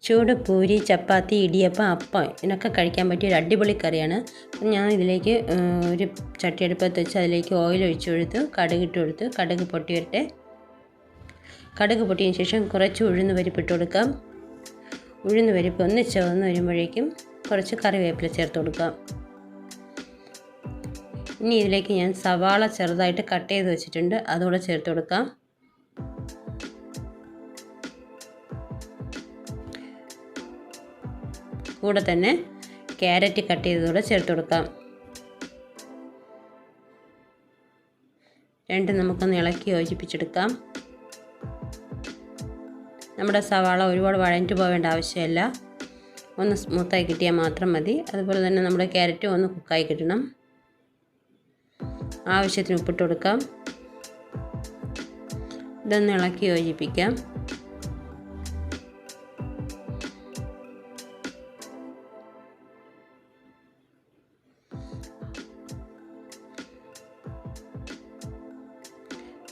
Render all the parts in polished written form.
ചൂട് പൂരി, ചപ്പാത്തി, ഇടിയപ്പം, അപ്പം ഇതിനൊക്കെ കഴിക്കാൻ പറ്റിയ ഒരു അടിപൊളി കറിയാണ്. ഞാൻ ഇതിലേക്ക് ഒരു ചട്ടി അടുപ്പത്ത് വെച്ച് അതിലേക്ക് ഓയിൽ ഒഴിച്ചു കൊടുത്ത് കടുക് ഇട്ട് കൊടുത്ത് കടുക് പൊട്ടി വരട്ടെ. കടുക് പൊട്ടിയതിന് ശേഷം കുറച്ച് ഉഴുന്ന് പരിപ്പ് ഇട്ട് കൊടുക്കാം. ഉഴുന്ന് പരിപ്പ് ഒന്ന് ചുവന്ന് വരുമ്പോഴേക്കും കുറച്ച് കറിവേപ്പില ചേർത്ത് കൊടുക്കാം. ഇനി ഇതിലേക്ക് ഞാൻ സവാള ചെറുതായിട്ട് കട്ട് ചെയ്ത് വെച്ചിട്ടുണ്ട്, അതുകൂടെ ചേർത്ത് കൊടുക്കാം. കൂടെ തന്നെ ക്യാരറ്റ് കട്ട് ചെയ്തതോടെ ചേർത്ത് കൊടുക്കാം. രണ്ടും നമുക്കൊന്ന് ഇളക്കി യോജിപ്പിച്ചെടുക്കാം. നമ്മുടെ സവാള ഒരുപാട് വഴഞ്ഞു പോവേണ്ട ആവശ്യമില്ല, ഒന്ന് സ്മൂത്തായി കിട്ടിയാൽ മാത്രം മതി. അതുപോലെ തന്നെ നമ്മുടെ ക്യാരറ്റും ഒന്ന് കുക്കായി കിട്ടണം. ആവശ്യത്തിന് ഉപ്പിട്ട് കൊടുക്കാം. ഇതൊന്ന് ഇളക്കി യോജിപ്പിക്കാം.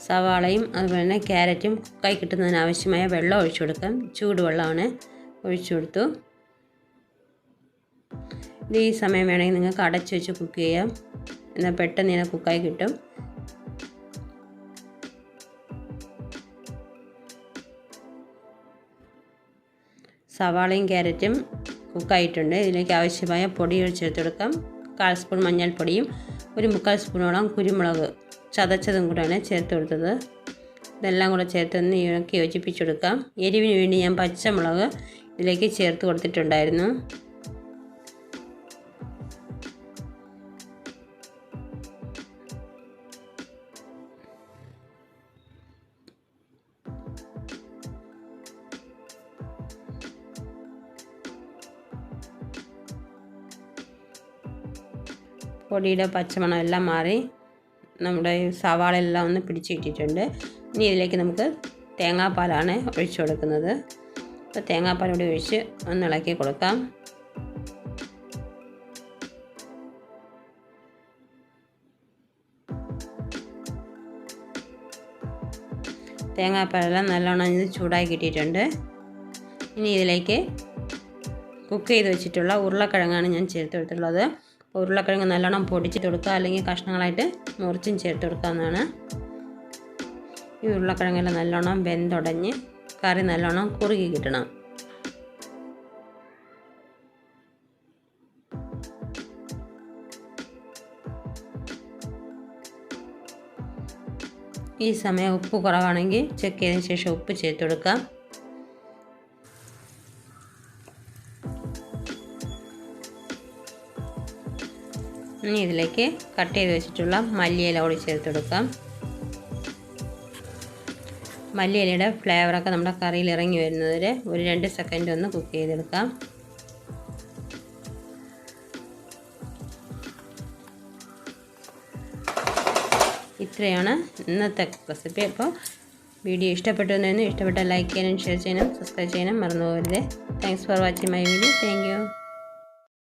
സവാളയും അതുപോലെ തന്നെ ക്യാരറ്റും കുക്കായി കിട്ടുന്നതിന് ആവശ്യമായ വെള്ളം ഒഴിച്ചു കൊടുക്കാം. ചൂടുവെള്ളമാണ് ഒഴിച്ചു കൊടുത്തു. ഇത് ഈ സമയം വേണമെങ്കിൽ നിങ്ങൾക്ക് അടച്ചു വെച്ച് കുക്ക് ചെയ്യാം, എന്നാൽ പെട്ടെന്ന് ഇതിനെ കുക്കായി കിട്ടും. സവാളയും ക്യാരറ്റും കുക്കായിട്ടുണ്ട്. ഇതിലേക്ക് ആവശ്യമായ പൊടികൾ ചേർത്ത് കൊടുക്കാം. 1/4 സ്പൂൺ മഞ്ഞൾപ്പൊടിയും 1/4 സ്പൂണോളം കുരുമുളക് ചതച്ചതും കൂടെയാണ് ചേർത്ത് കൊടുത്തത്. ഇതെല്ലാം കൂടെ ചേർത്തൊന്ന് ഇളക്കി യോജിപ്പിച്ച് കൊടുക്കാം. എരിവിന് വേണ്ടി ഞാൻ പച്ചമുളക് ഇതിലേക്ക് ചേർത്ത് കൊടുത്തിട്ടുണ്ടായിരുന്നു. പൊടിയുടെ പച്ചമണം എല്ലാം മാറി നമ്മുടെ സവാള എല്ലാം ഒന്ന് പിടിച്ച് കിട്ടിയിട്ടുണ്ട്. ഇനി ഇതിലേക്ക് നമുക്ക് തേങ്ങാപ്പാലാണ് ഒഴിച്ചു കൊടുക്കുന്നത്. അപ്പോൾ തേങ്ങാപ്പാൽ കൂടി ഒഴിച്ച് ഒന്ന് ഇളക്കി കൊടുക്കാം. തേങ്ങാപ്പാലെല്ലാം നല്ലോണം ഇത് ചൂടായി കിട്ടിയിട്ടുണ്ട്. ഇനി ഇതിലേക്ക് കുക്ക് ചെയ്ത് വെച്ചിട്ടുള്ള ഉരുളക്കിഴങ്ങാണ് ഞാൻ ചേർത്ത് കൊടുത്തിട്ടുള്ളത്. ഉരുളക്കിഴങ്ങ് നല്ലോണം പൊടിച്ച് കൊടുക്കുക, അല്ലെങ്കിൽ കഷ്ണങ്ങളായിട്ട് മുറിച്ചും ചേർത്ത് കൊടുക്കാവുന്നതാണ്. ഈ ഉരുളക്കിഴങ്ങെല്ലാം നല്ലോണം വെന്തുടഞ്ഞ് കറി നല്ലോണം കുറുകി കിട്ടണം. ഈ സമയം ഉപ്പ് കുറവാണെങ്കിൽ ചെക്ക് ചെയ്തതിന് ശേഷം ഉപ്പ് ചേർത്ത് കൊടുക്കാം. ഇനി ഇതിലേക്ക് കട്ട് ചെയ്ത് വെച്ചിട്ടുള്ള മല്ലിയില കൂടി ചേർത്ത് കൊടുക്കാം. മല്ലിയിലയുടെ ഫ്ലേവറൊക്കെ നമ്മുടെ കറിയിൽ ഇറങ്ങി വരുന്നതുവരെ ഒരു 2 സെക്കൻഡ് ഒന്ന് കുക്ക് ചെയ്തെടുക്കാം. ഇത്രയാണ് ഇന്നത്തെ റെസിപ്പി. അപ്പോൾ വീഡിയോ ഇഷ്ടപ്പെട്ടു എന്ന് ഇഷ്ടപ്പെട്ടാൽ ലൈക്ക് ചെയ്യാനും ഷെയർ ചെയ്യാനും സബ്സ്ക്രൈബ് ചെയ്യാനും മറന്നു പോകരുത്. Thanks for watching my video. Thank you.